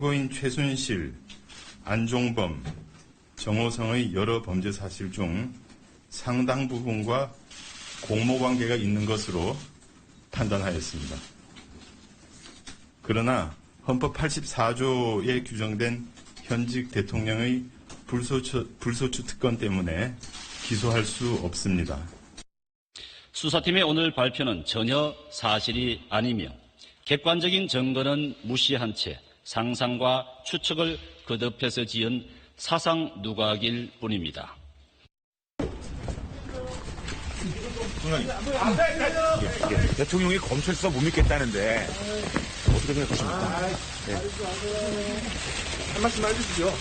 피고인 최순실, 안종범, 정호성의 여러 범죄 사실 중 상당 부분과 공모관계가 있는 것으로 판단하였습니다. 그러나 헌법 84조에 규정된 현직 대통령의 불소추 특권 때문에 기소할 수 없습니다. 수사팀의 오늘 발표는 전혀 사실이 아니며 객관적인 증거는 무시한 채 상상과 추측을 거듭해서 지은 사상 누각일 뿐입니다. 대통령이 검찰 수사 못 믿겠다는데 어떻게 생각하십니까? 네. 한 말씀 해주시죠.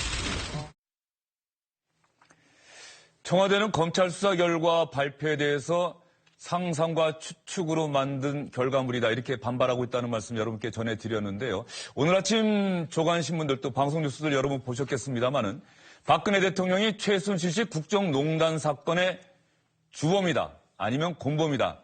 청와대는 검찰 수사 결과 발표에 대해서 상상과 추측으로 만든 결과물이다 이렇게 반발하고 있다는 말씀 여러분께 전해드렸는데요. 오늘 아침 조간신문들도 방송 뉴스들 여러분 보셨겠습니다마는 박근혜 대통령이 최순실 씨 국정농단 사건의 주범이다 아니면 공범이다.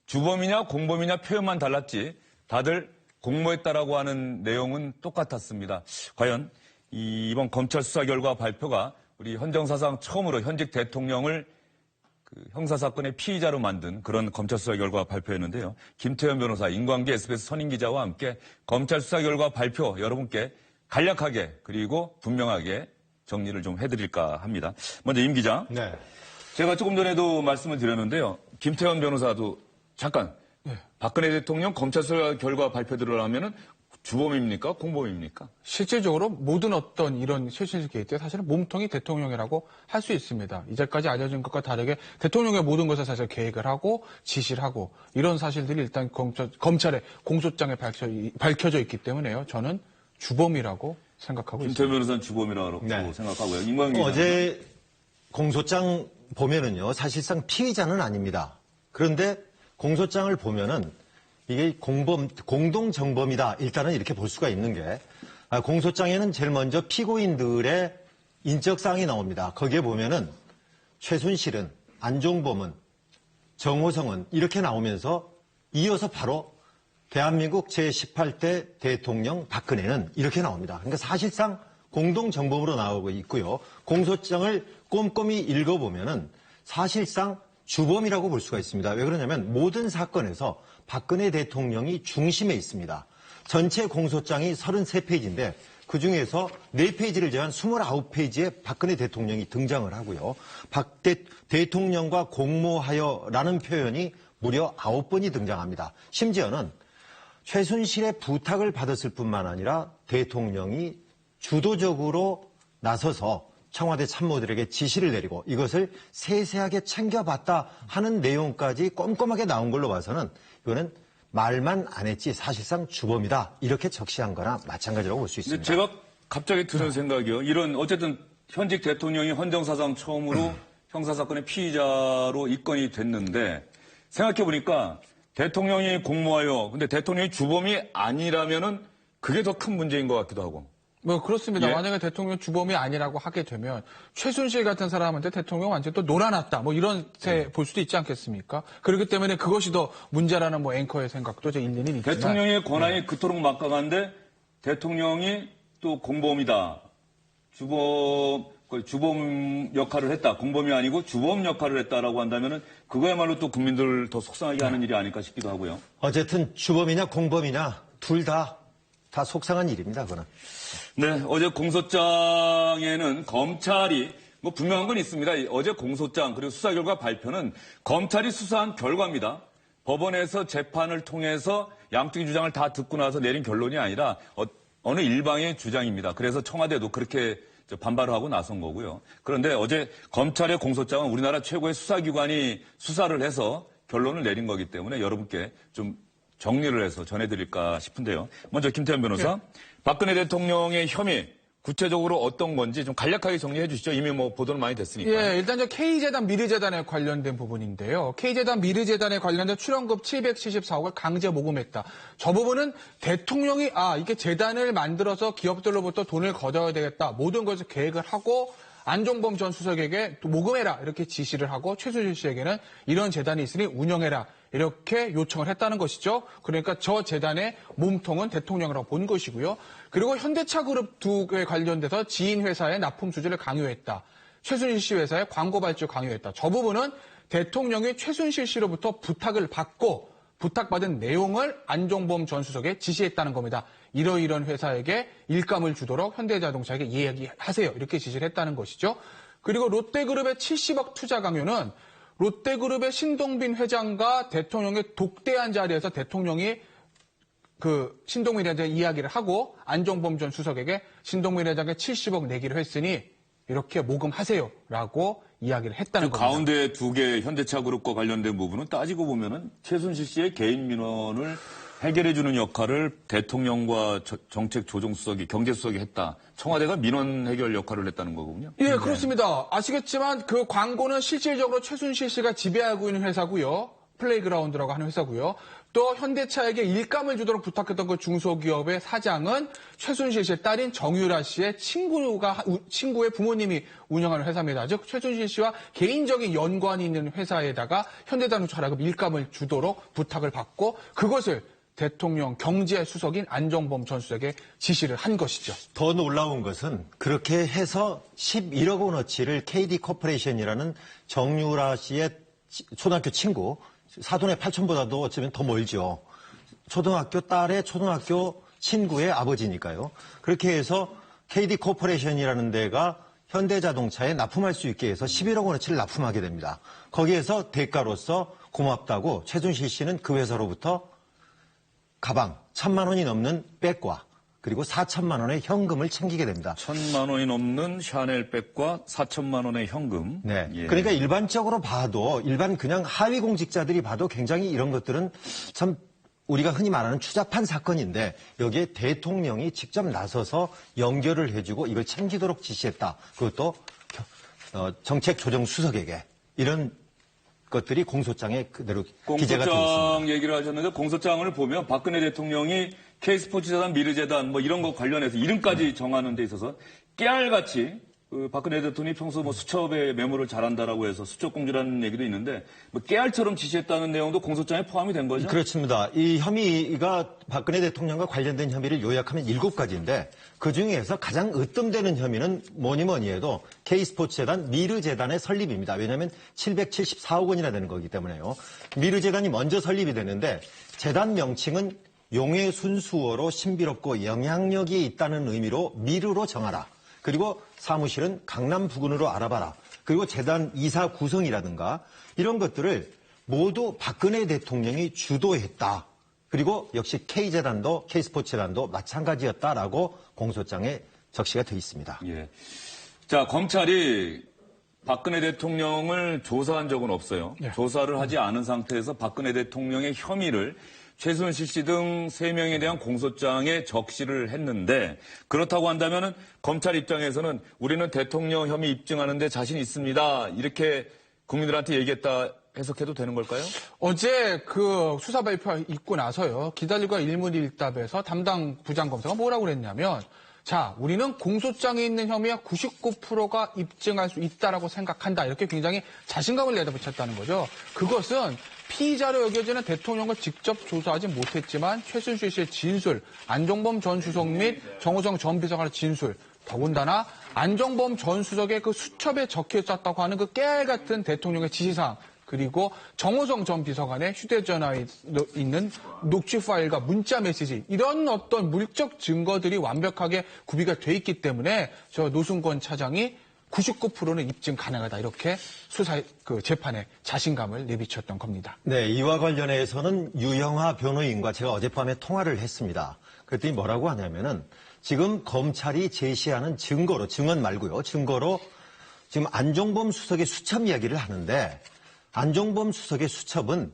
주범이냐 공범이냐 표현만 달랐지 다들 공모했다라고 하는 내용은 똑같았습니다. 과연 이번 검찰 수사 결과 발표가 우리 헌정사상 처음으로 현직 대통령을 형사사건의 피의자로 만든 그런 검찰 수사 결과 발표였는데요. 김태현 변호사, 인관계 SBS 선임기자와 함께 검찰 수사 결과 발표 여러분께 간략하게 그리고 분명하게 정리를 좀 해드릴까 합니다. 먼저 임 기자. 네. 제가 조금 전에도 말씀을 드렸는데요. 김태현 변호사도 잠깐 박근혜 대통령 검찰 수사 결과 발표들을 하면은 주범입니까? 공범입니까? 실질적으로 모든 어떤 이런 최순실 게이트에 사실은 몸통이 대통령이라고 할 수 있습니다. 이제까지 알려진 것과 다르게 대통령의 모든 것을 사실 계획을 하고 지시를 하고 이런 사실들이 일단 검찰의 공소장에 밝혀져 있기 때문에요. 저는 주범이라고 생각하고 있습니다. 김태현 변호사는 주범이라고 생각하고요. 어제 공소장 보면은요. 사실상 피의자는 아닙니다. 그런데 공소장을 보면은 이게 공동정범이다. 일단은 이렇게 볼 수가 있는 게 공소장에는 제일 먼저 피고인들의 인적사항이 나옵니다. 거기에 보면은 최순실은, 안종범은, 정호성은 이렇게 나오면서 이어서 바로 대한민국 제18대 대통령 박근혜는 이렇게 나옵니다. 그러니까 사실상 공동정범으로 나오고 있고요. 공소장을 꼼꼼히 읽어보면은 사실상 주범이라고 볼 수가 있습니다. 왜 그러냐면 모든 사건에서 박근혜 대통령이 중심에 있습니다. 전체 공소장이 33페이지인데 그중에서 4페이지를 제한 29페이지에 박근혜 대통령이 등장을 하고요. 박 대통령과 공모하여라는 표현이 무려 9번이 등장합니다. 심지어는 최순실의 부탁을 받았을 뿐만 아니라 대통령이 주도적으로 나서서 청와대 참모들에게 지시를 내리고 이것을 세세하게 챙겨봤다 하는 내용까지 꼼꼼하게 나온 걸로 봐서는 이거는 말만 안 했지 사실상 주범이다 이렇게 적시한 거나 마찬가지라고 볼 수 있습니다. 제가 갑자기 드는 생각이요. 이런 어쨌든 현직 대통령이 헌정사상 처음으로 형사사건의 피의자로 입건이 됐는데 생각해보니까 대통령이 공모하여 근데 대통령이 주범이 아니라면은 그게 더 큰 문제인 것 같기도 하고. 뭐 그렇습니다. 예? 만약에 대통령 주범이 아니라고 하게 되면 최순실 같은 사람한테 대통령 완전히 또 놀아놨다. 뭐 이런 볼 수도 있지 않겠습니까? 그렇기 때문에 그것이 더 문제라는 뭐 앵커의 생각도 제 일리는 있지만 대통령의 권한이 그토록 막강한데 대통령이 또 공범이다. 주범 역할을 했다. 공범이 아니고 주범 역할을 했다라고 한다면은 그거야말로 또 국민들 더 속상하게 하는 일이 아닐까 싶기도 하고요. 어쨌든 주범이냐 공범이냐 둘 다 속상한 일입니다. 그거는. 네, 어제 공소장에는 검찰이 뭐 분명한 건 있습니다. 어제 공소장 그리고 수사 결과 발표는 검찰이 수사한 결과입니다. 법원에서 재판을 통해서 양쪽의 주장을 다 듣고 나서 내린 결론이 아니라 어느 일방의 주장입니다. 그래서 청와대도 그렇게 반발을 하고 나선 거고요. 그런데 어제 검찰의 공소장은 우리나라 최고의 수사기관이 수사를 해서 결론을 내린 거기 때문에 여러분께 좀 정리를 해서 전해드릴까 싶은데요. 먼저 김태현 변호사, 박근혜 대통령의 혐의 구체적으로 어떤 건지 좀 간략하게 정리해 주시죠. 이미 뭐 보도는 많이 됐으니까. 예, 일단 저 K재단 미르재단에 관련된 부분인데요. K재단 미르재단에 관련된 출연금 774억을 강제 모금했다. 저 부분은 대통령이 이게 재단을 만들어서 기업들로부터 돈을 걷어야 되겠다. 모든 것을 계획을 하고 안종범 전 수석에게 또 모금해라 이렇게 지시를 하고 최순실 씨에게는 이런 재단이 있으니 운영해라 이렇게 요청을 했다는 것이죠. 그러니까 저 재단의 몸통은 대통령이라고 본 것이고요. 그리고 현대차 그룹 두에 관련돼서 지인 회사의 납품 수주를 강요했다. 최순실 씨 회사의 광고 발주 강요했다. 저 부분은 대통령이 최순실 씨로부터 부탁을 받고 부탁받은 내용을 안종범 전 수석에 지시했다는 겁니다. 이러이런 회사에게 일감을 주도록 현대자동차에게 이야기하세요. 이렇게 지시를 했다는 것이죠. 그리고 롯데그룹의 70억 투자 강요는 롯데그룹의 신동빈 회장과 대통령의 독대한 자리에서 대통령이 그 신동빈 회장에 이야기를 하고 안종범 전 수석에게 신동빈 회장에 70억 내기로 했으니 이렇게 모금하세요라고 이야기를 했다는 겁니다. 가운데 두 개 현대차 그룹과 관련된 부분은 따지고 보면은 최순실 씨의 개인 민원을 해결해주는 역할을 대통령과 정책조정수석이, 경제수석이 했다. 청와대가 민원 해결 역할을 했다는 거군요. 예, 그렇습니다. 아시겠지만 그 광고는 실질적으로 최순실 씨가 지배하고 있는 회사고요. 플레이그라운드라고 하는 회사고요. 또 현대차에게 일감을 주도록 부탁했던 그 중소기업의 사장은 최순실 씨의 딸인 정유라 씨의 친구의 부모님이 운영하는 회사입니다. 즉 최순실 씨와 개인적인 연관이 있는 회사에다가 현대자동차라고 일감을 주도록 부탁을 받고 그것을 대통령 경제수석인 안종범 전 수석에 지시를 한 것이죠. 더 놀라운 것은 그렇게 해서 11억 원어치를 KD 코퍼레이션이라는 정유라 씨의 초등학교 친구, 사돈의 8촌보다도 어쩌면 더 멀죠. 초등학교 딸의 초등학교 친구의 아버지니까요. 그렇게 해서 KD 코퍼레이션이라는 데가 현대자동차에 납품할 수 있게 해서 11억 원어치를 납품하게 됩니다. 거기에서 대가로서 고맙다고 최순실 씨는 그 회사로부터 가방 1,000만 원이 넘는 백과 그리고 4천만 원의 현금을 챙기게 됩니다. 1,000만 원이 넘는 샤넬 백과 4천만 원의 현금. 네. 예. 그러니까 일반적으로 봐도 일반 그냥 하위 공직자들이 봐도 굉장히 이런 것들은 참 우리가 흔히 말하는 추잡한 사건인데 여기에 대통령이 직접 나서서 연결을 해주고 이걸 챙기도록 지시했다. 그것도 정책조정수석에게 이런 것들이 공소장에 그대로 기재가 되어 있습니다. 공소장 얘기를 하셨는데 공소장을 보면 박근혜 대통령이 K스포츠재단, 미르재단 뭐 이런 거 관련해서 이름까지 정하는 데 있어서 깨알같이 박근혜 대통령이 평소 뭐 수첩에 메모를 잘한다라고 해서 수첩공주라는 얘기도 있는데 뭐 깨알처럼 지시했다는 내용도 공소장에 포함이 된 거죠? 그렇습니다. 이 혐의가 박근혜 대통령과 관련된 혐의를 요약하면 7가지인데 그중에서 가장 으뜸되는 혐의는 뭐니 해도 K스포츠재단, 미르재단의 설립입니다. 왜냐하면 774억 원이나 되는 거기 때문에요. 미르재단이 먼저 설립이 되는데 재단 명칭은 용의 순수어로 신비롭고 영향력이 있다는 의미로 미르로 정하라. 그리고 사무실은 강남 부근으로 알아봐라. 그리고 재단 이사 구성이라든가 이런 것들을 모두 박근혜 대통령이 주도했다. 그리고 역시 K재단도 K스포츠재단도 마찬가지였다라고 공소장에 적시가 되어 있습니다. 예. 자, 검찰이 박근혜 대통령을 조사한 적은 없어요. 예. 조사를 하지 않은 상태에서 박근혜 대통령의 혐의를 최순실 씨 등 3명에 대한 공소장에 적시를 했는데 그렇다고 한다면은 검찰 입장에서는 우리는 대통령 혐의 입증하는데 자신 있습니다. 이렇게 국민들한테 얘기했다 해석해도 되는 걸까요? 어제 그 수사 발표 있고 나서요. 기다리고 일문일답에서 담당 부장검사가 뭐라고 그랬냐면 자, 우리는 공소장에 있는 혐의의 99%가 입증할 수 있다라고 생각한다. 이렇게 굉장히 자신감을 내다붙였다는 거죠. 그것은 피의자로 여겨지는 대통령을 직접 조사하지 못했지만 최순실 씨의 진술, 안종범 전 수석 및 정호성 전 비서관의 진술, 더군다나 안종범 전 수석의 그 수첩에 적혀 있었다고 하는 그 깨알 같은 대통령의 지시사항, 그리고 정호성 전 비서관의 휴대전화에 있는 녹취 파일과 문자 메시지 이런 어떤 물적 증거들이 완벽하게 구비가 돼 있기 때문에 저 노승권 차장이 99%는 입증 가능하다 이렇게 수사 재판에 자신감을 내비쳤던 겁니다. 네, 이와 관련해서는 유영하 변호인과 제가 어젯밤에 통화를 했습니다. 그랬더니 뭐라고 하냐면은 지금 검찰이 제시하는 증거로 증언 말고요. 증거로 지금 안종범 수석의 수첩 이야기를 하는데 안종범 수석의 수첩은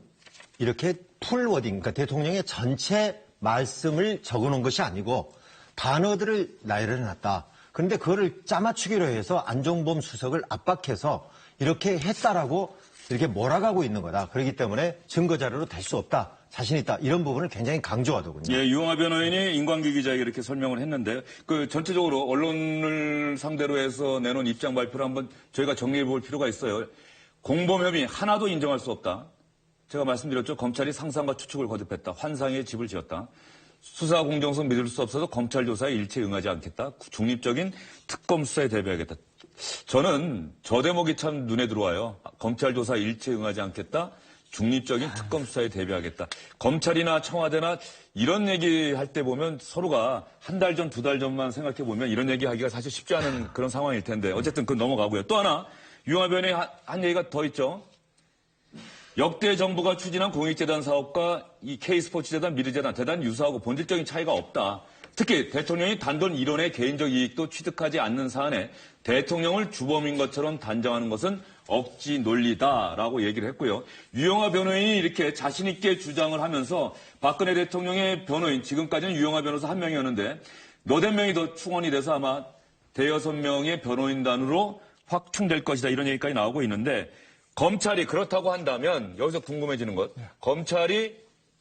이렇게 풀워딩, 그러니까 대통령의 전체 말씀을 적어놓은 것이 아니고 단어들을 나열해놨다. 그런데 그거를 짜맞추기로 해서 안종범 수석을 압박해서 이렇게 했다라고 이렇게 몰아가고 있는 거다. 그렇기 때문에 증거자료로 될 수 없다. 자신 있다. 이런 부분을 굉장히 강조하더군요. 예, 유영하 변호인이 임광규 기자에게 이렇게 설명을 했는데 전체적으로 언론을 상대로 해서 내놓은 입장 발표를 한번 저희가 정리해 볼 필요가 있어요. 공범 혐의 하나도 인정할 수 없다. 제가 말씀드렸죠. 검찰이 상상과 추측을 거듭했다. 환상의 집을 지었다. 수사 공정성 믿을 수 없어서 검찰 조사에 일체 응하지 않겠다. 중립적인 특검 수사에 대비하겠다. 저는 저 대목이 참 눈에 들어와요. 검찰 조사 일체 응하지 않겠다. 중립적인 특검 수사에 대비하겠다. 검찰이나 청와대나 이런 얘기할 때 보면 서로가 한 달 전, 두 달 전만 생각해 보면 이런 얘기하기가 사실 쉽지 않은 그런 상황일 텐데 어쨌든 그건 넘어가고요. 또 하나 유영하 변호인이 한 얘기가 더 있죠. 역대 정부가 추진한 공익재단 사업과 이 K스포츠재단, 미르재단 대단히 유사하고 본질적인 차이가 없다. 특히 대통령이 단돈 1원의 개인적 이익도 취득하지 않는 사안에 대통령을 주범인 것처럼 단정하는 것은 억지 논리다라고 얘기를 했고요. 유영하 변호인이 이렇게 자신 있게 주장을 하면서 박근혜 대통령의 변호인, 지금까지는 유영하 변호사 한 명이었는데 너댓 명이 더 충원이 돼서 아마 대여섯 명의 변호인단으로 확충될 것이다 이런 얘기까지 나오고 있는데 검찰이 그렇다고 한다면 여기서 궁금해지는 것, 검찰이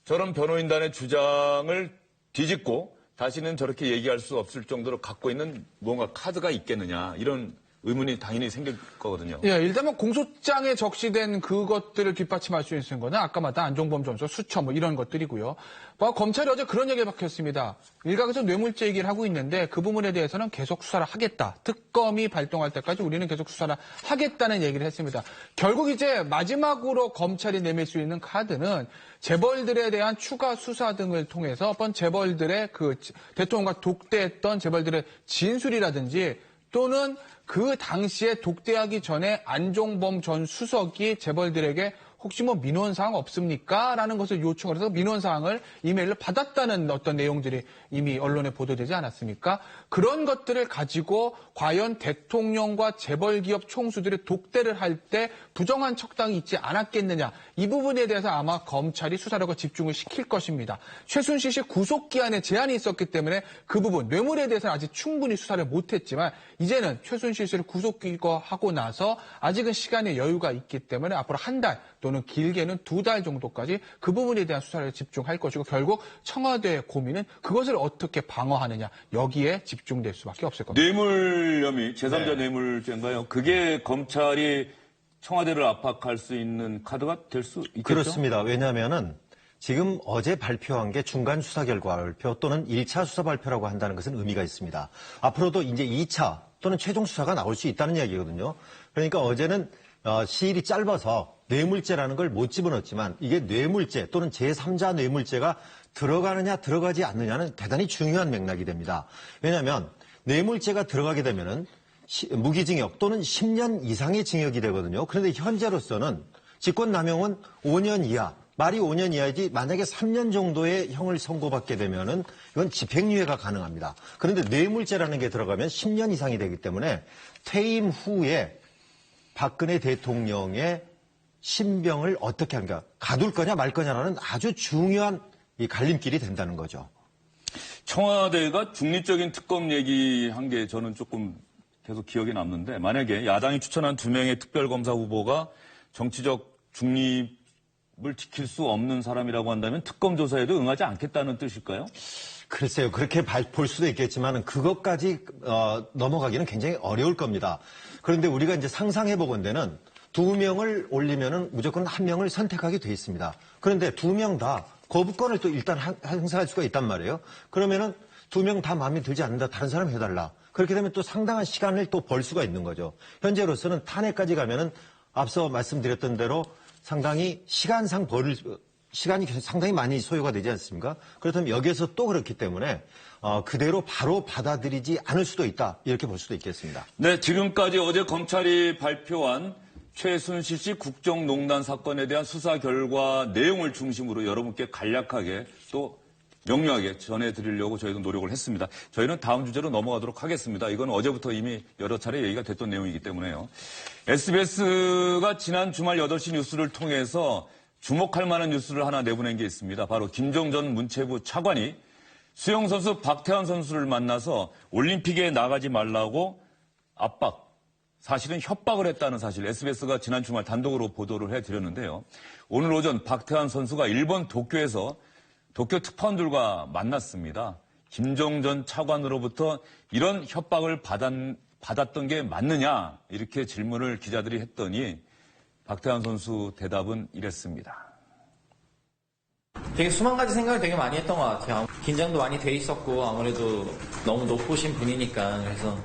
저런 변호인단의 주장을 뒤집고 다시는 저렇게 얘기할 수 없을 정도로 갖고 있는 뭔가 카드가 있겠느냐 이런 의문이 당연히 생길 거거든요. 예, 일단 공소장에 적시된 그것들을 뒷받침할 수 있는 거는 아까 말한 안종범 전수, 수처 뭐 이런 것들이고요. 검찰이 어제 그런 얘기를 밝혔습니다. 일각에서 뇌물죄 얘기를 하고 있는데 그 부분에 대해서는 계속 수사를 하겠다. 특검이 발동할 때까지 우리는 계속 수사를 하겠다는 얘기를 했습니다. 결국 이제 마지막으로 검찰이 내밀 수 있는 카드는 재벌들에 대한 추가 수사 등을 통해서 어떤 재벌들의 그 대통령과 독대했던 재벌들의 진술이라든지 또는 그 당시에 독대하기 전에 안종범 전 수석이 재벌들에게 혹시 뭐 민원사항 없습니까? 라는 것을 요청을 해서 민원사항을 이메일로 받았다는 어떤 내용들이 이미 언론에 보도되지 않았습니까? 그런 것들을 가지고 과연 대통령과 재벌기업 총수들의 독대를 할 때 부정한 척당이 있지 않았겠느냐. 이 부분에 대해서 아마 검찰이 수사력을 집중을 시킬 것입니다. 최순실 씨 구속기한에 제한이 있었기 때문에 그 부분, 뇌물에 대해서는 아직 충분히 수사를 못했지만 이제는 최순실 씨를 구속기고하고 나서 아직은 시간의 여유가 있기 때문에 앞으로 한 달 또는 길게는 2달 정도까지 그 부분에 대한 수사를 집중할 것이고 결국 청와대의 고민은 그것을 어떻게 방어하느냐 여기에 집중될 수밖에 없을 겁니다. 뇌물 혐의, 제3자 뇌물죄인가요? 그게 검찰이 청와대를 압박할 수 있는 카드가 될 수 있겠죠? 그렇습니다. 왜냐하면은 지금 어제 발표한 게 중간 수사 결과 발표 또는 1차 수사 발표라고 한다는 것은 의미가 있습니다. 앞으로도 이제 2차 또는 최종 수사가 나올 수 있다는 이야기거든요. 그러니까 어제는 시일이 짧아서 뇌물죄라는 걸 못 집어넣었지만 이게 뇌물죄 또는 제3자 뇌물죄가 들어가느냐 들어가지 않느냐는 대단히 중요한 맥락이 됩니다. 왜냐하면 뇌물죄가 들어가게 되면은 무기징역 또는 10년 이상의 징역이 되거든요. 그런데 현재로서는 직권남용은 5년 이하, 말이 5년 이하이지 만약에 3년 정도의 형을 선고받게 되면은 이건 집행유예가 가능합니다. 그런데 뇌물죄라는 게 들어가면 10년 이상이 되기 때문에 퇴임 후에 박근혜 대통령의 신병을 어떻게 하는가, 가둘 거냐 말 거냐라는 아주 중요한 이 갈림길이 된다는 거죠. 청와대가 중립적인 특검 얘기한 게 저는 조금 계속 기억에 남는데 만약에 야당이 추천한 2명의 특별검사 후보가 정치적 중립을 지킬 수 없는 사람이라고 한다면 특검 조사에도 응하지 않겠다는 뜻일까요? 글쎄요. 그렇게 볼 수도 있겠지만 그것까지 넘어가기는 굉장히 어려울 겁니다. 그런데 우리가 이제 상상해보건대는 2명을 올리면은 무조건 1명을 선택하게 돼 있습니다. 그런데 2명 다 거부권을 또 일단 행사할 수가 있단 말이에요. 그러면은 2명 다 마음에 들지 않는다. 다른 사람 해달라. 그렇게 되면 또 상당한 시간을 또 벌 수가 있는 거죠. 현재로서는 탄핵까지 가면은 앞서 말씀드렸던 대로 상당히 시간이 상당히 많이 소요가 되지 않습니까? 그렇다면 여기에서 또 그렇기 때문에 그대로 바로 받아들이지 않을 수도 있다. 이렇게 볼 수도 있겠습니다. 네, 지금까지 어제 검찰이 발표한 최순실 씨 국정농단 사건에 대한 수사 결과 내용을 중심으로 여러분께 간략하게 또 명료하게 전해드리려고 저희도 노력을 했습니다. 저희는 다음 주제로 넘어가도록 하겠습니다. 이건 어제부터 이미 여러 차례 얘기가 됐던 내용이기 때문에요. SBS가 지난 주말 8시 뉴스를 통해서 주목할 만한 뉴스를 하나 내보낸 게 있습니다. 바로 김정 전 문체부 차관이 수영 선수 박태환 선수를 만나서 올림픽에 나가지 말라고 압박, 사실은 협박을 했다는 사실 SBS가 지난 주말 단독으로 보도를 해드렸는데요. 오늘 오전 박태환 선수가 일본 도쿄에서 도쿄 특파원들과 만났습니다. 김정 전 차관으로부터 이런 협박을 받았던 게 맞느냐 이렇게 질문을 기자들이 했더니 박태환 선수 대답은 이랬습니다. 되게 수만 가지 생각을 되게 많이 했던 것 같아요. 긴장도 많이 돼 있었고 아무래도 너무 높으신 분이니까. 그래서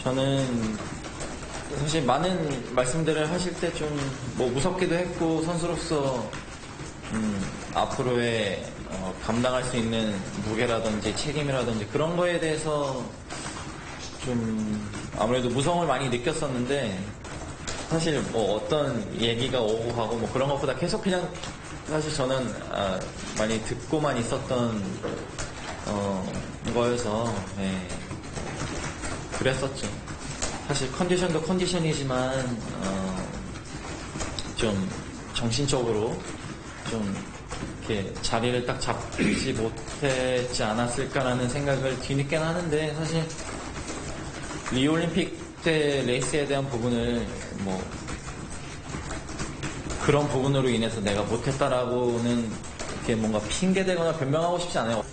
저는 사실 많은 말씀들을 하실 때 좀 뭐 무섭기도 했고 선수로서 앞으로의 감당할 수 있는 무게라든지 책임이라든지 그런 거에 대해서 좀 아무래도 무서움을 많이 느꼈었는데 사실 뭐 어떤 얘기가 오고 가고 뭐 그런 것보다 계속 그냥 사실 저는 많이 듣고만 있었던 거여서 네, 그랬었죠. 사실 컨디션도 컨디션이지만 좀 정신적으로 좀 이렇게 자리를 딱 잡지 못했지 않았을까라는 생각을 뒤늦게는 하는데 사실 리오올림픽 때 레이스에 대한 부분을 뭐 그런 부분으로 인해서 내가 못했다라고는 이렇게 뭔가 핑계대거나 변명하고 싶지 않아요.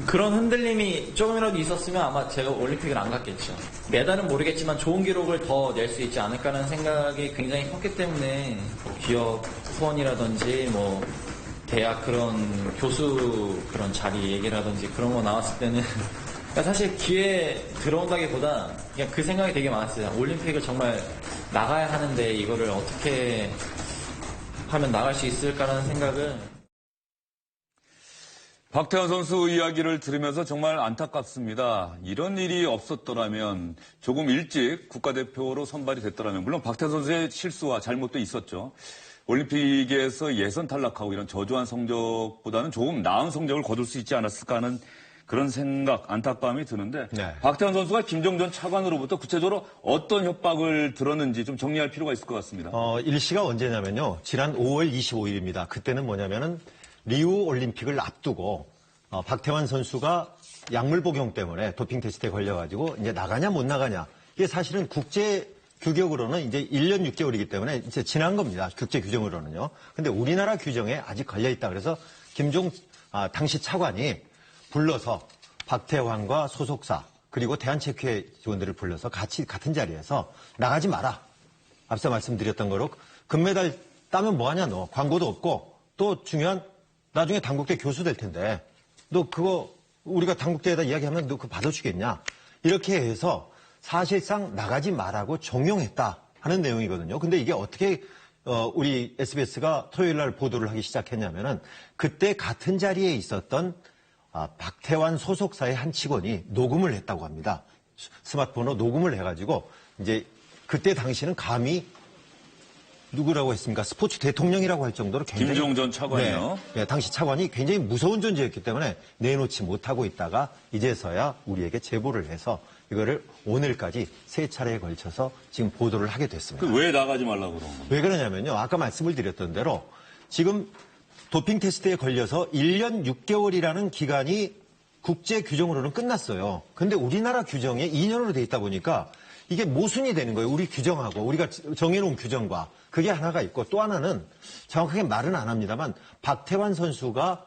그런 흔들림이 조금이라도 있었으면 아마 제가 올림픽을 안 갔겠죠. 메달은 모르겠지만 좋은 기록을 더 낼 수 있지 않을까라는 생각이 굉장히 컸기 때문에 뭐 기업 후원이라든지 뭐 대학 그런 교수 그런 자리 얘기라든지 그런 거 나왔을 때는 그러니까 사실 기회에 들어온다기보다 그냥 그 생각이 되게 많았어요. 올림픽을 정말 나가야 하는데 이거를 어떻게 하면 나갈 수 있을까라는 생각을. 박태환 선수 이야기를 들으면서 정말 안타깝습니다. 이런 일이 없었더라면 조금 일찍 국가대표로 선발이 됐더라면 물론 박태환 선수의 실수와 잘못도 있었죠. 올림픽에서 예선 탈락하고 이런 저조한 성적보다는 조금 나은 성적을 거둘 수 있지 않았을까 하는 그런 생각, 안타까움이 드는데 네. 박태환 선수가 김종전 차관으로부터 구체적으로 어떤 협박을 들었는지 좀 정리할 필요가 있을 것 같습니다. 일시가 언제냐면요. 지난 5월 25일입니다. 그때는 뭐냐면은 리우 올림픽을 앞두고 박태환 선수가 약물 복용 때문에 도핑 테스트에 걸려가지고 이제 나가냐 못 나가냐 이게 사실은 국제 규격으로는 이제 1년 6개월이기 때문에 이제 지난 겁니다. 국제 규정으로는요. 근데 우리나라 규정에 아직 걸려 있다. 그래서 당시 차관이 불러서 박태환과 소속사 그리고 대한체육회 직원들을 불러서 같이 같은 자리에서 나가지 마라. 앞서 말씀드렸던 거로 금메달 따면 뭐하냐 너. 광고도 없고 또 중요한 나중에 당국대 교수 될 텐데 너 그거 우리가 당국대에다 이야기하면 너 그거 받아주겠냐. 이렇게 해서 사실상 나가지 말라고 종용했다 하는 내용이거든요. 근데 이게 어떻게 우리 SBS가 토요일 날 보도를 하기 시작했냐면은 그때 같은 자리에 있었던 박태환 소속사의 한 직원이 녹음을 했다고 합니다. 스마트폰으로 녹음을 해가지고 이제 그때 당시는 감히 누구라고 했습니까? 스포츠 대통령이라고 할 정도로 굉장히 김종전 차관이요. 네, 당시 차관이 굉장히 무서운 존재였기 때문에 내놓지 못하고 있다가 이제서야 우리에게 제보를 해서 이거를 오늘까지 3차례에 걸쳐서 지금 보도를 하게 됐습니다. 왜 나가지 말라고 그런 겁니까? 왜 그러냐면요. 아까 말씀을 드렸던 대로 지금 도핑 테스트에 걸려서 1년 6개월이라는 기간이 국제 규정으로는 끝났어요. 근데 우리나라 규정에 2년으로 돼 있다 보니까 이게 모순이 되는 거예요. 우리 규정하고 우리가 정해놓은 규정과 그게 하나가 있고 또 하나는 정확하게 말은 안 합니다만 박태환 선수가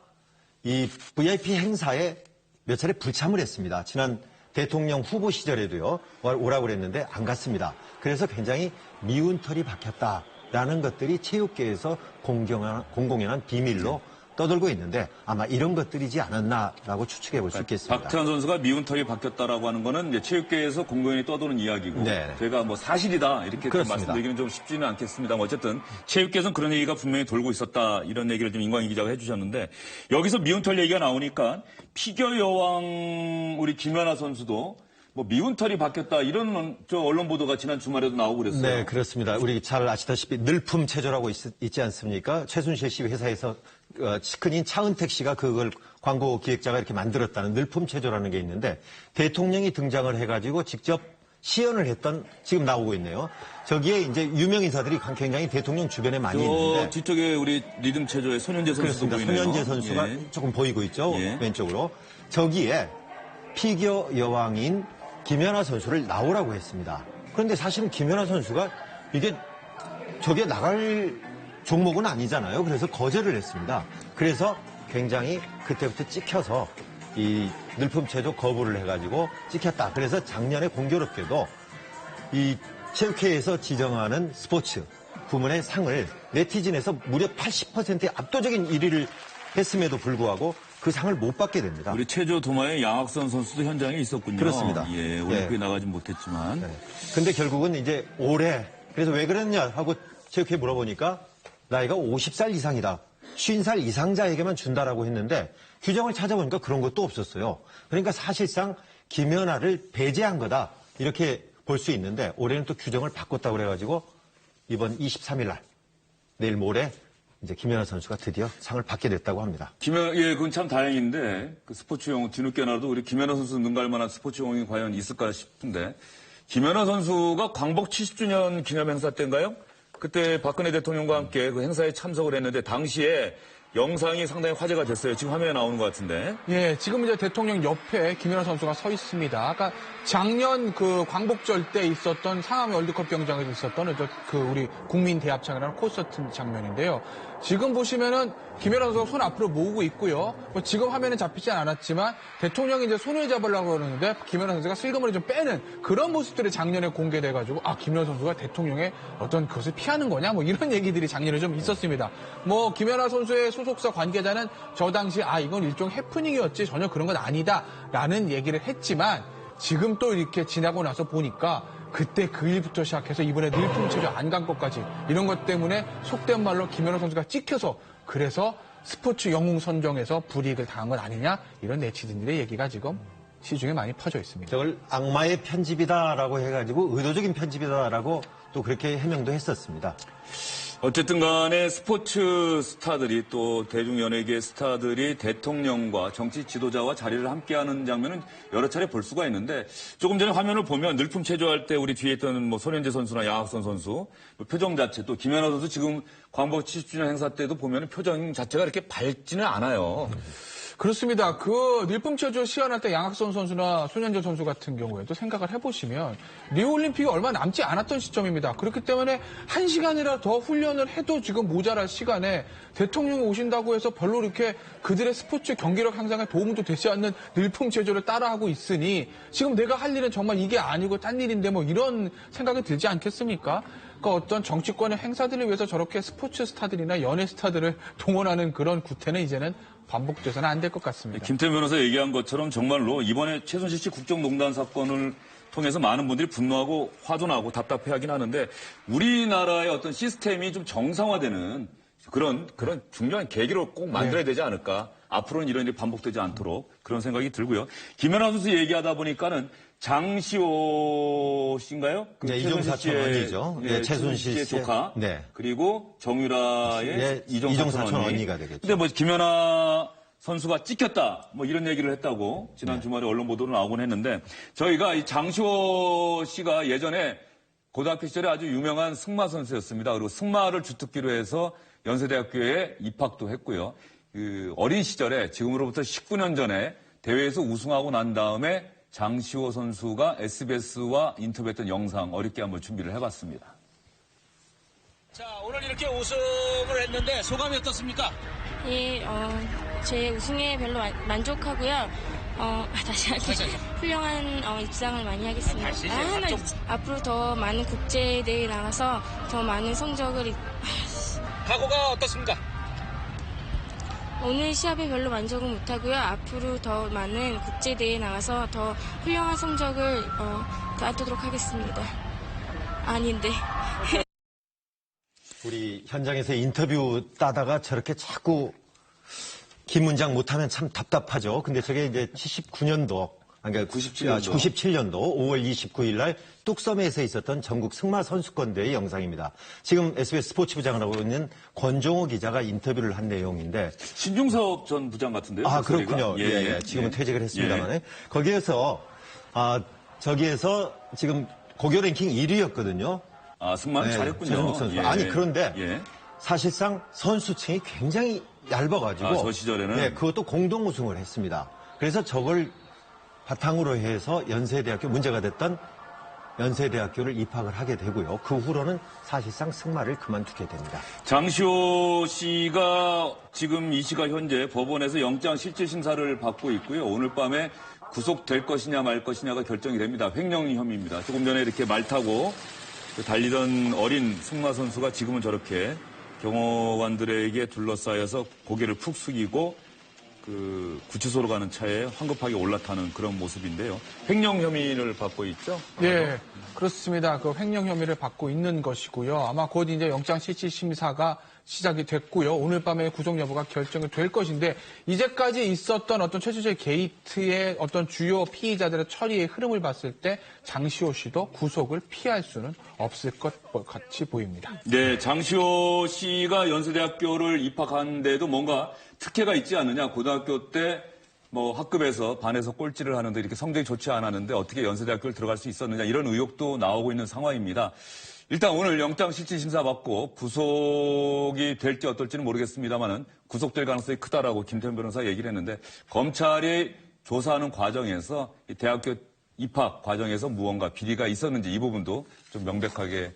이 VIP 행사에 몇 차례 불참을 했습니다. 지난 대통령 후보 시절에도요. 오라고 그랬는데 안 갔습니다. 그래서 굉장히 미운 털이 박혔다라는 것들이 체육계에서 공공연한 비밀로 떠돌고 있는데 아마 이런 것들이지 않았나라고 추측해 볼 수 있겠습니다. 박태환 선수가 미운 털이 바뀌었다라고 하는 거는 이제 체육계에서 공공연히 떠도는 이야기고 네. 제가 뭐 사실이다 이렇게 좀 말씀드리기는 좀 쉽지는 않겠습니다만 어쨌든 체육계에서는 그런 얘기가 분명히 돌고 있었다 이런 얘기를 좀 임광희 기자가 해주셨는데 여기서 미운 털 얘기가 나오니까 피겨 여왕 우리 김연아 선수도 뭐 미운 털이 바뀌었다 이런 언론 보도가 지난 주말에도 나오고 그랬어요. 네, 그렇습니다. 우리 잘 아시다시피 늘품 체조라고 있지 않습니까? 최순실 씨 회사에서 측근인 차은택 씨가 그걸 광고 기획자가 이렇게 만들었다는 늘품 체조라는 게 있는데 대통령이 등장을 해가지고 직접 시연을 했던 지금 나오고 있네요. 저기에 이제 유명 인사들이 굉장히 대통령 주변에 많이 있는데 뒤쪽에 우리 리듬 체조의 손현재 선수도 그렇습니다. 보이네요. 손현재 선수가 예. 조금 보이고 있죠. 예. 왼쪽으로. 저기에 피겨 여왕인 김연아 선수를 나오라고 했습니다. 그런데 사실은 김연아 선수가 저게 나갈 종목은 아니잖아요. 그래서 거절을 했습니다. 그래서 굉장히 그때부터 찍혀서 이 늘품체조 거부를 해가지고 찍혔다. 그래서 작년에 공교롭게도 이 체육회에서 지정하는 스포츠 부문의 상을 네티즌에서 무려 80%의 압도적인 1위를 했음에도 불구하고 그 상을 못 받게 됩니다. 우리 체조 도마의 양학선 선수도 현장에 있었군요. 그렇습니다. 예, 올림픽에 나가진 못했지만. 근데 결국은 이제 올해 그래서 왜 그랬냐 하고 체육회에 물어보니까 나이가 50살 이상이다. 50살 이상자에게만 준다라고 했는데 규정을 찾아보니까 그런 것도 없었어요. 그러니까 사실상 김연아를 배제한 거다. 이렇게 볼 수 있는데 올해는 또 규정을 바꿨다고 그래가지고 이번 23일 날 내일 모레 이제 김연아 선수가 드디어 상을 받게 됐다고 합니다. 예, 그건 참 다행인데, 그 스포츠 용어 뒤늦게 나도 우리 김연아 선수 눈 갈 만한 스포츠 용어이 과연 있을까 싶은데, 김연아 선수가 광복 70주년 기념 행사 때인가요? 그때 박근혜 대통령과 함께 그 행사에 참석을 했는데, 당시에 영상이 상당히 화제가 됐어요. 지금 화면에 나오는 것 같은데. 예, 지금 이제 대통령 옆에 김연아 선수가 서 있습니다. 아까 작년 그 광복절 때 있었던 상암 월드컵 경기장에서 있었던 그 우리 국민 대합창이라는 콘서트 장면인데요. 지금 보시면은 김연아 선수가 손 앞으로 모으고 있고요. 뭐 지금 화면에 잡히지 않았지만 대통령이 이제 손을 잡으려고 그러는데 김연아 선수가 슬그머니 좀 빼는 그런 모습들이 작년에 공개돼가지고 아, 김연아 선수가 대통령의 어떤 그것을 피하는 거냐 뭐 이런 얘기들이 작년에 좀 있었습니다. 뭐 김연아 선수의 소속사 관계자는 저 당시 아, 이건 일종 해프닝이었지 전혀 그런 건 아니다라는 얘기를 했지만 지금 또 이렇게 지나고 나서 보니까 그때 그 일부터 시작해서 이번에 늘품체조 안 간 것까지 이런 것 때문에 속된 말로 김연아 선수가 찍혀서 그래서 스포츠 영웅 선정에서 불이익을 당한 건 아니냐 이런 네티즌들의 얘기가 지금 시중에 많이 퍼져 있습니다. 저걸 악마의 편집이다라고 해가지고 의도적인 편집이다라고 또 그렇게 해명도 했었습니다. 어쨌든 간에 스포츠 스타들이 또 대중연예계 스타들이 대통령과 정치 지도자와 자리를 함께하는 장면은 여러 차례 볼 수가 있는데 조금 전에 화면을 보면 늘품 체조할 때 우리 뒤에 있던 뭐 손현재 선수나 양학선 선수 표정 자체 또 김연아 선수 지금 광복 70주년 행사 때도 보면 표정 자체가 이렇게 밝지는 않아요. 그렇습니다. 그 늘품체조 시연할 때 양학선 선수나 손현재 선수 같은 경우에도 생각을 해보시면 리우올림픽이 얼마 남지 않았던 시점입니다. 그렇기 때문에 1시간이라 더 훈련을 해도 지금 모자랄 시간에 대통령이 오신다고 해서 별로 이렇게 그들의 스포츠 경기력 향상에 도움도 되지 않는 늘품체조를 따라하고 있으니 지금 내가 할 일은 정말 이게 아니고 딴 일인데 뭐 이런 생각이 들지 않겠습니까? 그러니까 어떤 정치권의 행사들을 위해서 저렇게 스포츠 스타들이나 연예 스타들을 동원하는 그런 구태는 이제는 반복돼서는 안 될 것 같습니다. 김태현 변호사 얘기한 것처럼 정말로 이번에 최순실 씨 국정농단 사건을 통해서 많은 분들이 분노하고 화도 나고 답답해하긴 하는데 우리나라의 어떤 시스템이 좀 정상화되는 그런 중요한 계기로 꼭 만들어야 되지 않을까. 앞으로는 이런 일이 반복되지 않도록 그런 생각이 들고요. 김연아 선수 얘기하다 보니까는 장시호 씨인가요? 네, 이종사촌 언니죠. 네, 최순실 씨의 조카. 네. 그리고 정유라의 네, 이종사촌 언니가 되겠죠. 근데 뭐 김연아 선수가 찍혔다 뭐 이런 얘기를 했다고 지난 주말에 언론 보도로 나오곤 했는데 저희가 이 장시호 씨가 예전에 고등학교 시절에 아주 유명한 승마 선수였습니다. 그리고 승마를 주특기로 해서 연세대학교에 입학도 했고요. 그 어린 시절에 지금으로부터 19년 전에 대회에서 우승하고 난 다음에 장시호 선수가 SBS와 인터뷰했던 영상 어렵게 한번 준비를 해봤습니다. 자, 오늘 이렇게 우승을 했는데 소감이 어떻습니까? 예, 제 우승에 별로 만족하고요. 다시 훌륭한 입상을 많이 하겠습니다. 앞으로 더 많은 국제대회에 나가서 더 많은 성적을 각오가 어떻습니까? 오늘 시합에 별로 만족은 못하고요. 앞으로 더 많은 국제대회에 나가서 더 훌륭한 성적을 따도록 하겠습니다. 아닌데. 우리 현장에서 인터뷰 따다가 저렇게 자꾸 긴 문장 못하면 참 답답하죠. 근데 저게 이제 79년도, 그러니까 97년도 5월 29일 날 뚝섬에서 있었던 전국 승마 선수권대회 영상입니다. 지금 SBS 스포츠부장을 하고 있는 권종호 기자가 인터뷰를 한 내용인데. 신중섭 전 부장 같은데요? 아, 그렇군요. 예. 지금은 퇴직을 했습니다만. 예. 거기에서, 저기에서 지금 고교 랭킹 1위였거든요. 아, 승마는 잘했군요. 최종국 선수. 예. 아니, 그런데 사실상 선수층이 굉장히 얇아가지고. 저 시절에는. 네, 그것도 공동 우승을 했습니다. 그래서 저걸 바탕으로 해서 연세대학교 문제가 됐던 연세대학교를 입학을 하게 되고요. 그 후로는 사실상 승마를 그만두게 됩니다. 장시호 씨가 지금 이 시각 현재 법원에서 영장 실질 심사를 받고 있고요. 오늘 밤에 구속될 것이냐 말 것이냐가 결정이 됩니다. 횡령 혐의입니다. 조금 전에 이렇게 말 타고 그 달리던 어린 승마 선수가 지금은 저렇게 경호관들에게 둘러싸여서 고개를 푹 숙이고 그 구치소로 가는 차에 황급하게 올라타는 그런 모습인데요. 횡령 혐의를 받고 있죠? 예, 그렇습니다. 그 횡령 혐의를 받고 있는 것이고요. 아마 곧 이제 영장 실질 심사가 시작이 됐고요. 오늘 밤에 구속 여부가 결정이 될 것인데 이제까지 있었던 어떤 최초의 게이트의 어떤 주요 피의자들의 처리의 흐름을 봤을 때 장시호 씨도 구속을 피할 수는 없을 것 같이 보입니다. 네, 장시호 씨가 연세대학교를 입학하는데도 뭔가 특혜가 있지 않느냐. 고등학교 때 뭐 학급에서 반에서 꼴찌를 하는데 이렇게 성적이 좋지 않았는데 어떻게 연세대학교를 들어갈 수 있었느냐. 이런 의혹도 나오고 있는 상황입니다. 일단 오늘 영장 실질 심사 받고 구속이 될지 어떨지는 모르겠습니다만은 구속될 가능성이 크다라고 김태현 변호사가 얘기를 했는데 검찰이 조사하는 과정에서 이 대학교 입학 과정에서 무언가 비리가 있었는지 이 부분도 좀 명백하게